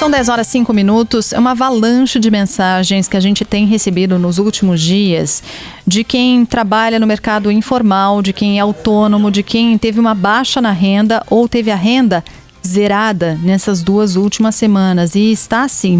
São 10h05. É uma avalanche de mensagens que a gente tem recebido nos últimos dias de quem trabalha no mercado informal, de quem é autônomo, de quem teve uma baixa na renda ou teve a renda zerada nessas 2 últimas semanas e está assim,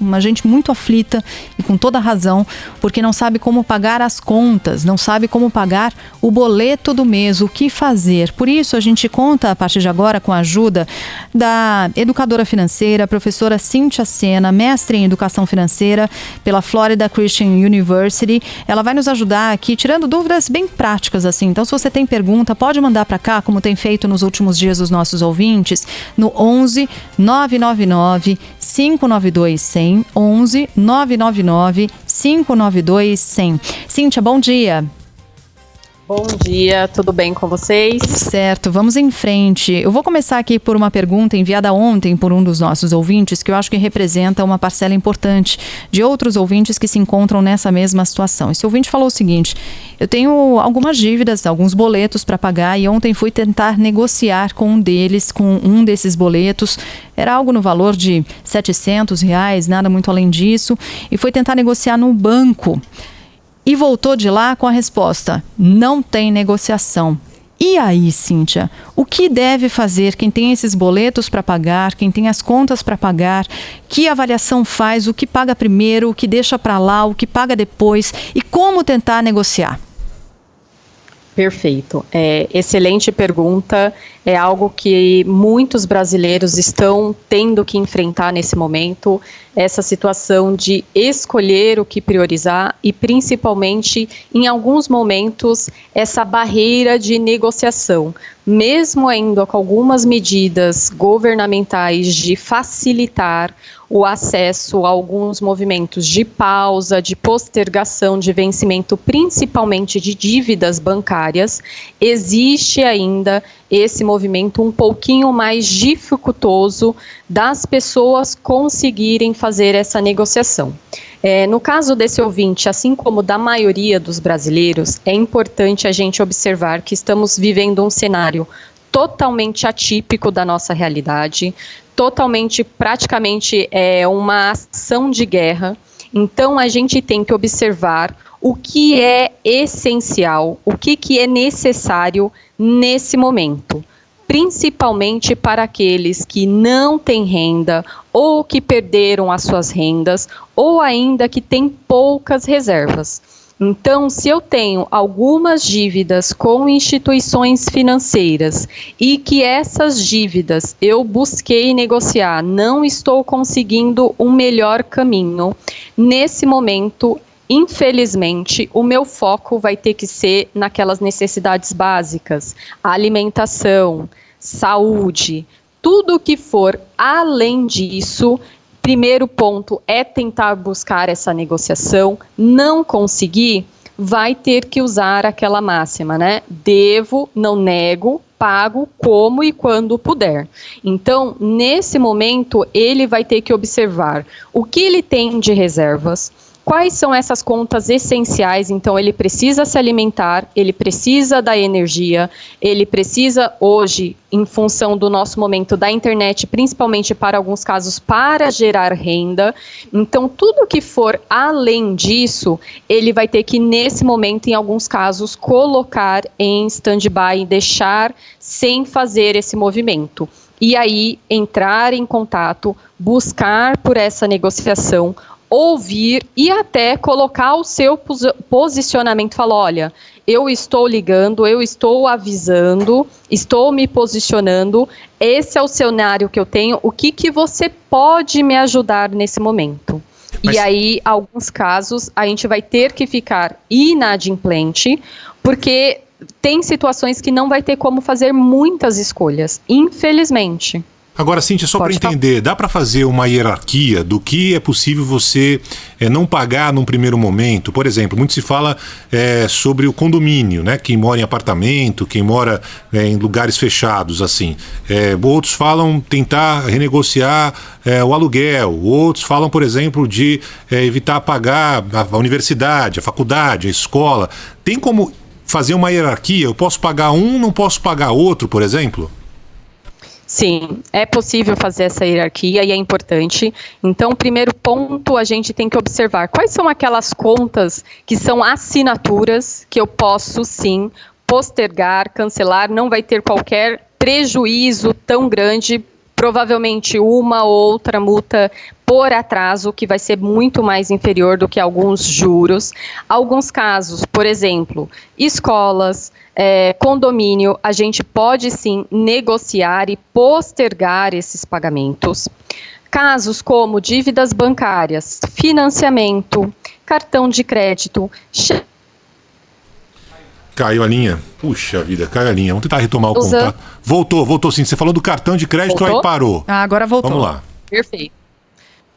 uma gente muito aflita e com toda razão, porque não sabe como pagar as contas, não sabe como pagar o boleto do mês, o que fazer. Por isso a gente conta a partir de agora com a ajuda da educadora financeira, a professora Cíntia Sena, mestre em educação financeira pela Florida Christian University. Ela vai nos ajudar aqui tirando dúvidas bem práticas assim. Então, se você tem pergunta, pode mandar para cá, como tem feito nos últimos dias os nossos ouvintes, no 11 999 592 100, 11 999 592 100. Cíntia, bom dia. Bom dia, tudo bem com vocês? Certo, vamos em frente. Eu vou começar aqui por uma pergunta enviada ontem por um dos nossos ouvintes, que eu acho que representa uma parcela importante de outros ouvintes que se encontram nessa mesma situação. Esse ouvinte falou o seguinte: eu tenho algumas dívidas, alguns boletos para pagar e ontem fui tentar negociar com um desses boletos. Era algo no valor de R$700, nada muito além disso, e fui tentar negociar no banco. E voltou de lá com a resposta: não tem negociação. E aí, Cíntia, o que deve fazer quem tem esses boletos para pagar, quem tem as contas para pagar? Que avaliação faz? O que paga primeiro, o que deixa para lá, o que paga depois? E como tentar negociar? Perfeito. Excelente pergunta. É algo que muitos brasileiros estão tendo que enfrentar nesse momento, essa situação de escolher o que priorizar e, principalmente, em alguns momentos, essa barreira de negociação. Mesmo ainda com algumas medidas governamentais de facilitar o acesso a alguns movimentos de pausa, de postergação de vencimento, principalmente de dívidas bancárias, existe ainda esse movimento um pouquinho mais dificultoso das pessoas conseguirem fazer essa negociação. No caso desse ouvinte, assim como da maioria dos brasileiros, é importante a gente observar que estamos vivendo um cenário totalmente atípico da nossa realidade, praticamente uma ação de guerra. Então a gente tem que observar o que é essencial, o que é necessário nesse momento, principalmente para aqueles que não têm renda ou que perderam as suas rendas ou ainda que têm poucas reservas. Então, se eu tenho algumas dívidas com instituições financeiras e que essas dívidas eu busquei negociar, não estou conseguindo um melhor caminho, nesse momento, infelizmente, o meu foco vai ter que ser naquelas necessidades básicas: alimentação, saúde, tudo que for além disso. Primeiro ponto é tentar buscar essa negociação. Não conseguir, vai ter que usar aquela máxima, né? Devo, não nego, pago como e quando puder. Então, nesse momento, ele vai ter que observar o que ele tem de reservas, quais são essas contas essenciais. Então, ele precisa se alimentar, ele precisa da energia, ele precisa hoje, em função do nosso momento da internet, principalmente para alguns casos, para gerar renda. Então, tudo que for além disso, ele vai ter que, nesse momento, em alguns casos, colocar em stand-by, deixar sem fazer esse movimento. E aí, entrar em contato, buscar por essa negociação, ouvir e até colocar o seu posicionamento, falar: olha, eu estou ligando, eu estou avisando, estou me posicionando, esse é o cenário que eu tenho, o que você pode me ajudar nesse momento? E aí, alguns casos, a gente vai ter que ficar inadimplente, porque tem situações que não vai ter como fazer muitas escolhas, infelizmente. Agora, Cíntia, só para entender, dá para fazer uma hierarquia do que é possível você não pagar num primeiro momento? Por exemplo, muito se fala sobre o condomínio, né? Quem mora em apartamento, quem mora em lugares fechados, assim. Outros falam tentar renegociar o aluguel, outros falam, por exemplo, de evitar pagar a universidade, a faculdade, a escola. Tem como fazer uma hierarquia? Eu posso pagar um, não posso pagar outro, por exemplo? Sim, é possível fazer essa hierarquia e é importante. Então, primeiro ponto, a gente tem que observar quais são aquelas contas que são assinaturas que eu posso, sim, postergar, cancelar, não vai ter qualquer prejuízo tão grande, provavelmente uma ou outra multa por atraso, que vai ser muito mais inferior do que alguns juros. Alguns casos, por exemplo, escolas, condomínio, a gente pode sim negociar e postergar esses pagamentos. Casos como dívidas bancárias, financiamento, cartão de crédito. Caiu a linha. Puxa vida, caiu a linha. Vamos tentar retomar o contato. Voltou sim. Você falou do cartão de crédito, voltou? Aí parou. Agora voltou. Vamos lá. Perfeito.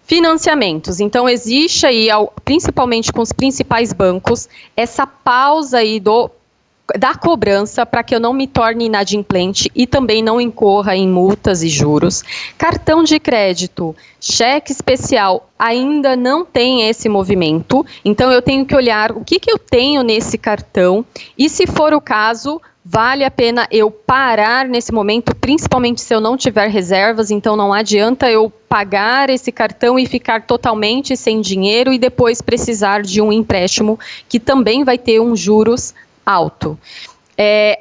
Financiamentos. Então, existe aí, principalmente com os principais bancos, essa pausa aí da cobrança para que eu não me torne inadimplente e também não incorra em multas e juros. Cartão de crédito, cheque especial, ainda não tem esse movimento, então eu tenho que olhar o que eu tenho nesse cartão e, se for o caso, vale a pena eu parar nesse momento, principalmente se eu não tiver reservas, então não adianta eu pagar esse cartão e ficar totalmente sem dinheiro e depois precisar de um empréstimo que também vai ter um juros alto.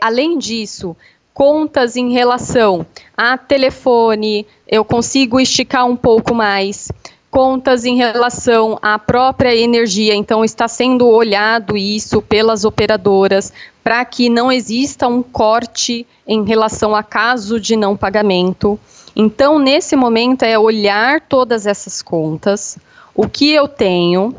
Além disso, contas em relação a telefone, eu consigo esticar um pouco mais. Contas em relação à própria energia, então está sendo olhado isso pelas operadoras para que não exista um corte em relação a caso de não pagamento. Então, nesse momento, é olhar todas essas contas, o que eu tenho,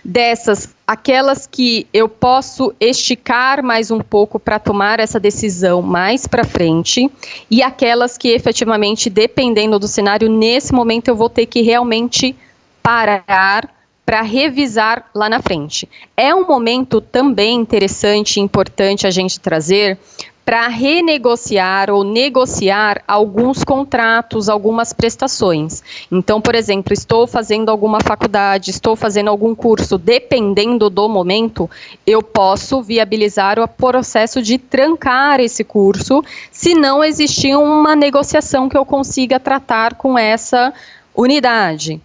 dessas, aquelas que eu posso esticar mais um pouco para tomar essa decisão mais para frente, e aquelas que efetivamente, dependendo do cenário, nesse momento eu vou ter que realmente parar para revisar lá na frente. É um momento também interessante e importante a gente trazer para renegociar ou negociar alguns contratos, algumas prestações. Então, por exemplo, estou fazendo alguma faculdade, estou fazendo algum curso, dependendo do momento, eu posso viabilizar o processo de trancar esse curso, se não existir uma negociação que eu consiga tratar com essa unidade.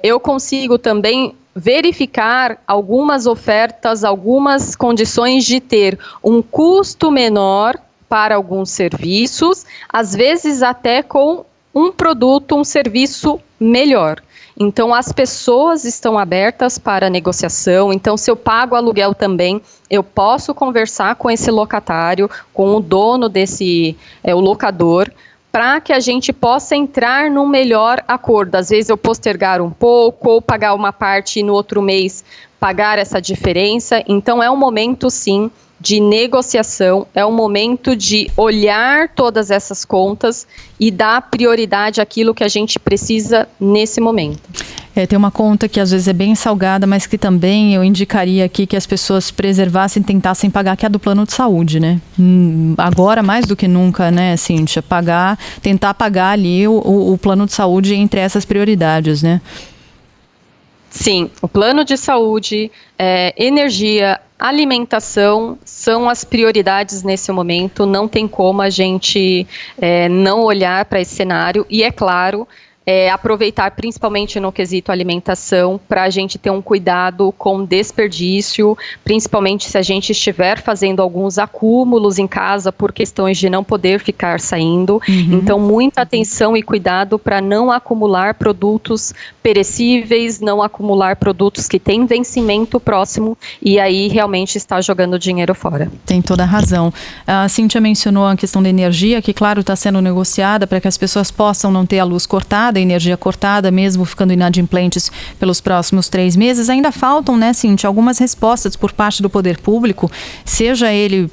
Eu consigo também verificar algumas ofertas, algumas condições de ter um custo menor para alguns serviços, às vezes até com um produto, um serviço melhor. Então, as pessoas estão abertas para negociação. Então, se eu pago aluguel também, eu posso conversar com esse locatário, com o dono desse, o locador, para que a gente possa entrar num melhor acordo. Às vezes eu postergar um pouco, ou pagar uma parte e no outro mês pagar essa diferença. Então é um momento, sim, de negociação, é um momento de olhar todas essas contas e dar prioridade àquilo que a gente precisa nesse momento. Tem uma conta que às vezes é bem salgada, mas que também eu indicaria aqui que as pessoas preservassem, tentassem pagar, que é a do plano de saúde, né? Agora, mais do que nunca, né, Cíntia, tentar pagar ali o plano de saúde entre essas prioridades, né? Sim, o plano de saúde, energia, alimentação são as prioridades nesse momento. Não tem como a gente não olhar para esse cenário e, é claro, aproveitar principalmente no quesito alimentação para a gente ter um cuidado com desperdício, principalmente se a gente estiver fazendo alguns acúmulos em casa por questões de não poder ficar saindo. Então, muita atenção e cuidado para não acumular produtos perecíveis, não acumular produtos que têm vencimento próximo e aí realmente está jogando dinheiro fora. Tem toda a razão. A Cíntia mencionou a questão da energia, que claro está sendo negociada para que as pessoas possam não ter a luz cortada, a energia cortada, mesmo ficando inadimplentes pelos próximos 3 meses. Ainda faltam, né, Cíntia, algumas respostas por parte do poder público, seja ele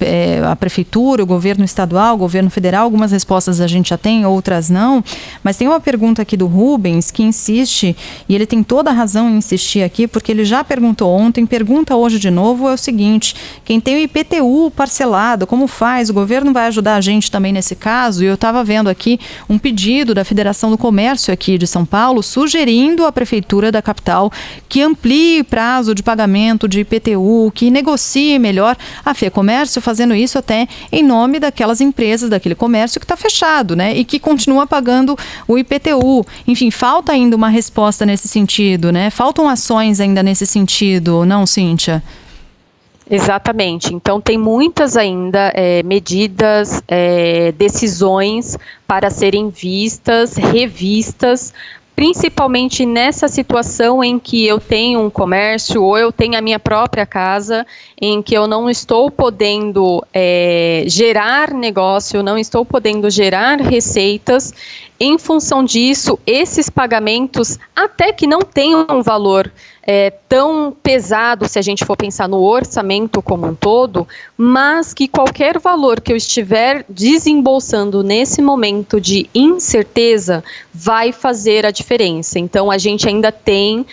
a prefeitura, o governo estadual, o governo federal. Algumas respostas a gente já tem, outras não, mas tem uma pergunta aqui do Rubens que insiste, e ele tem toda a razão em insistir aqui, porque ele já perguntou ontem, pergunta hoje de novo, é o seguinte: quem tem o IPTU parcelado, como faz? O governo vai ajudar a gente também nesse caso? E eu estava vendo aqui um pedido da Federação do Comércio Comércio aqui de São Paulo sugerindo à Prefeitura da capital que amplie o prazo de pagamento de IPTU, que negocie melhor. A FEComércio fazendo isso até em nome daquelas empresas, daquele comércio que está fechado, né? E que continua pagando o IPTU. Enfim, falta ainda uma resposta nesse sentido, né? Faltam ações ainda nesse sentido, não, Cíntia? Exatamente. Então, tem muitas ainda medidas, decisões para serem vistas, revistas, principalmente nessa situação em que eu tenho um comércio ou eu tenho a minha própria casa, em que eu não estou podendo gerar negócio, não estou podendo gerar receitas. Em função disso, esses pagamentos, até que não tenham um valor tão pesado, se a gente for pensar no orçamento como um todo, mas que qualquer valor que eu estiver desembolsando nesse momento de incerteza vai fazer a diferença. Então, a gente ainda tem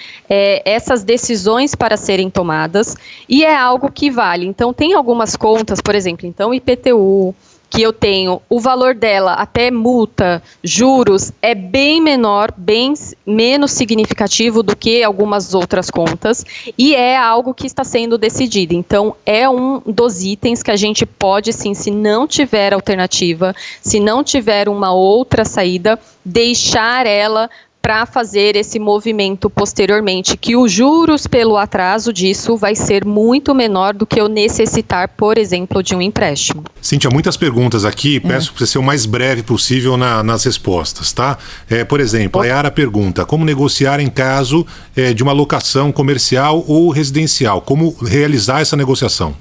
essas decisões para serem tomadas e é algo que vale. Então, tem algumas contas, por exemplo, então IPTU, que eu tenho, o valor dela, até multa, juros, é bem menor, bem menos significativo do que algumas outras contas, e é algo que está sendo decidido. Então, é um dos itens que a gente pode, sim, se não tiver alternativa, se não tiver uma outra saída, deixar ela para fazer esse movimento posteriormente, que os juros pelo atraso disso vai ser muito menor do que eu necessitar, por exemplo, de um empréstimo. Cíntia, muitas perguntas aqui, peço para você ser o mais breve possível nas respostas, tá? Por exemplo, a Yara pergunta, como negociar em caso de uma locação comercial ou residencial? Como realizar essa negociação?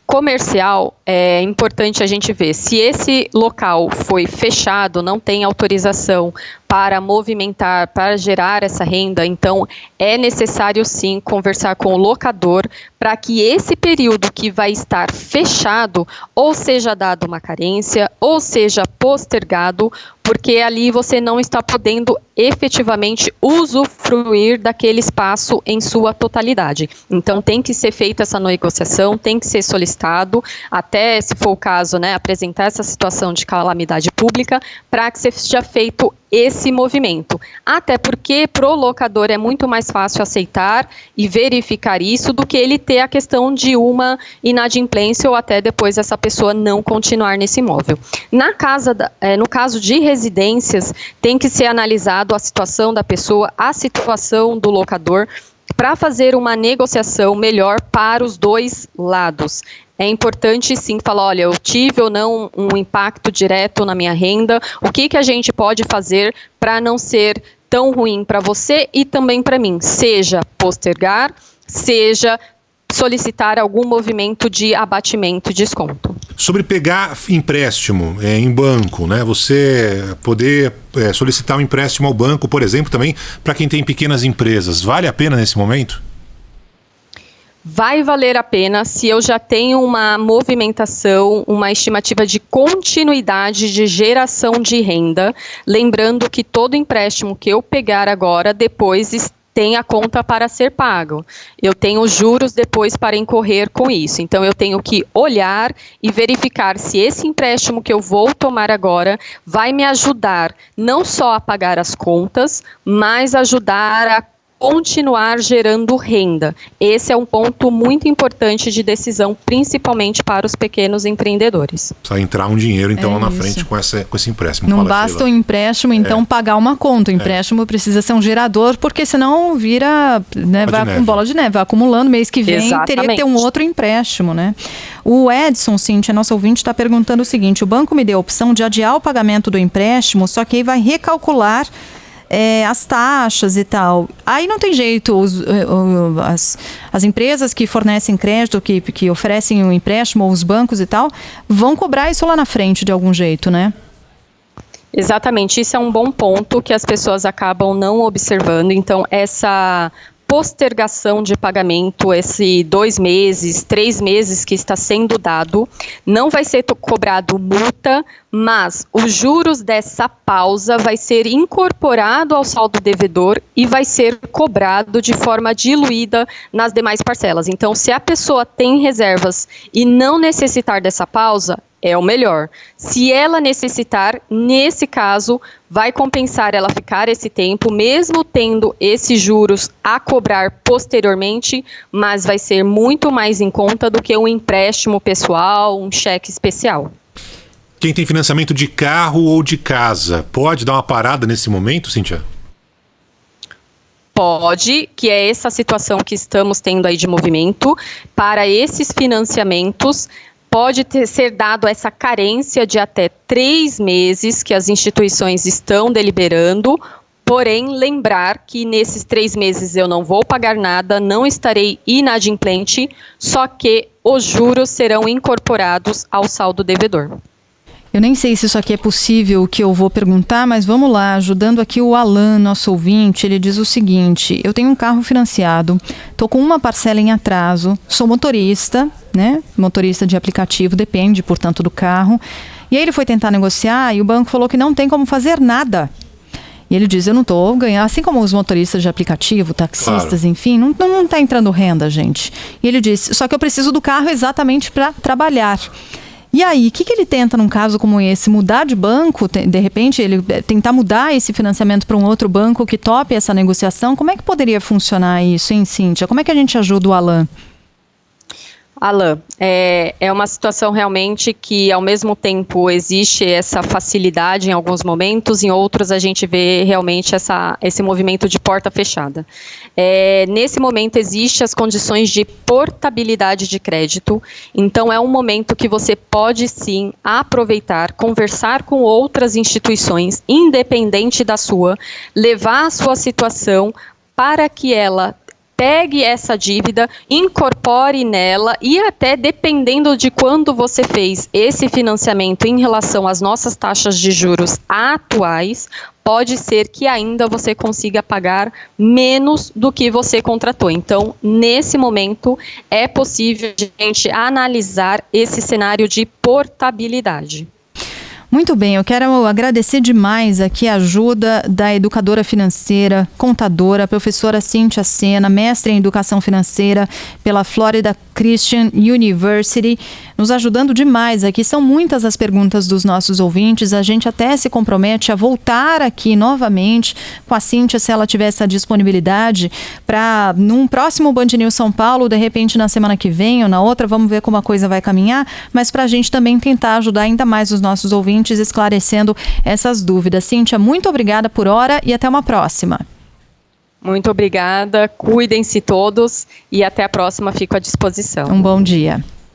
Comercial, é importante a gente ver se esse local foi fechado, não tem autorização para movimentar, para gerar essa renda, então é necessário sim conversar com o locador para que esse período que vai estar fechado ou seja dado uma carência ou seja postergado, porque ali você não está podendo efetivamente usufruir daquele espaço em sua totalidade. Então tem que ser feita essa negociação, tem que ser solicitado, até se for o caso, né, apresentar essa situação de calamidade pública para que seja feito esse movimento. Até porque pro locador é muito mais fácil aceitar e verificar isso do que ele ter a questão de uma inadimplência ou até depois essa pessoa não continuar nesse imóvel. No caso de residências, tem que ser analisado a situação da pessoa, a situação do locador, para fazer uma negociação melhor para os dois lados. É importante sim falar, olha, eu tive ou não um impacto direto na minha renda, o que a gente pode fazer para não ser tão ruim para você e também para mim, seja postergar, seja solicitar algum movimento de abatimento e desconto. Sobre pegar empréstimo em banco, né? Você poder solicitar um empréstimo ao banco, por exemplo, também para quem tem pequenas empresas, vale a pena nesse momento? Vai valer a pena se eu já tenho uma movimentação, uma estimativa de continuidade de geração de renda, lembrando que todo empréstimo que eu pegar agora, depois tem a conta para ser pago. Eu tenho juros depois para incorrer com isso. Então, eu tenho que olhar e verificar se esse empréstimo que eu vou tomar agora vai me ajudar não só a pagar as contas, mas ajudar a continuar gerando renda. Esse é um ponto muito importante de decisão, principalmente para os pequenos empreendedores. Precisa entrar um dinheiro, então, lá na frente com esse empréstimo. Não basta o empréstimo, então, pagar uma conta. O empréstimo precisa ser um gerador, porque senão vira, né, vai com bola de neve, vai acumulando. Mês que vem teria que ter um outro empréstimo, né? O Edson, Cíntia, nosso ouvinte, está perguntando o seguinte: o banco me deu a opção de adiar o pagamento do empréstimo, só que aí vai recalcular as taxas e tal. Aí não tem jeito, as empresas que fornecem crédito, que oferecem um empréstimo, ou os bancos e tal, vão cobrar isso lá na frente de algum jeito, né? Exatamente, isso é um bom ponto que as pessoas acabam não observando. Então, essa postergação de pagamento, esse 2 meses, 3 meses que está sendo dado, não vai ser cobrado multa, mas os juros dessa pausa vai ser incorporado ao saldo devedor e vai ser cobrado de forma diluída nas demais parcelas. Então, se a pessoa tem reservas e não necessitar dessa pausa, é o melhor. Se ela necessitar, nesse caso, vai compensar ela ficar esse tempo, mesmo tendo esses juros a cobrar posteriormente, mas vai ser muito mais em conta do que um empréstimo pessoal, um cheque especial. Quem tem financiamento de carro ou de casa, pode dar uma parada nesse momento, Cíntia? Pode, que é essa situação que estamos tendo aí de movimento. Para esses financiamentos, pode ser dado essa carência de até 3 meses que as instituições estão deliberando, porém, lembrar que nesses 3 meses eu não vou pagar nada, não estarei inadimplente, só que os juros serão incorporados ao saldo devedor. Eu nem sei se isso aqui é possível, o que eu vou perguntar, mas vamos lá, ajudando aqui o Alan, nosso ouvinte, ele diz o seguinte: eu tenho um carro financiado, estou com uma parcela em atraso, sou motorista, né? Motorista de aplicativo, depende, portanto, do carro. E aí ele foi tentar negociar e o banco falou que não tem como fazer nada. E ele diz, eu não estou ganhando, assim como os motoristas de aplicativo, taxistas, claro. Enfim, não está entrando renda, gente. E ele disse, só que eu preciso do carro exatamente para trabalhar. E aí, o que ele tenta num caso como esse? Mudar de banco? De repente, ele tentar mudar esse financiamento para um outro banco que tope essa negociação? Como é que poderia funcionar isso, hein, Cíntia? Como é que a gente ajuda o Alan? Alan, é uma situação realmente que, ao mesmo tempo, existe essa facilidade em alguns momentos, em outros a gente vê realmente esse movimento de porta fechada. Nesse momento, existem as condições de portabilidade de crédito, então é um momento que você pode, sim, aproveitar, conversar com outras instituições, independente da sua, levar a sua situação para que ela pegue essa dívida, incorpore nela e até dependendo de quando você fez esse financiamento em relação às nossas taxas de juros atuais, pode ser que ainda você consiga pagar menos do que você contratou. Então, nesse momento, é possível a gente analisar esse cenário de portabilidade. Muito bem, eu quero agradecer demais aqui a ajuda da educadora financeira, contadora, professora Cíntia Sena, mestre em educação financeira pela Florida Christian University, nos ajudando demais aqui. São muitas as perguntas dos nossos ouvintes, a gente até se compromete a voltar aqui novamente com a Cíntia, se ela tiver essa disponibilidade, para num próximo Band News São Paulo, de repente na semana que vem ou na outra, vamos ver como a coisa vai caminhar, mas para a gente também tentar ajudar ainda mais os nossos ouvintes esclarecendo essas dúvidas. Cíntia, muito obrigada por hora e até uma próxima. Muito obrigada, cuidem-se todos e até a próxima, fico à disposição. Um bom dia.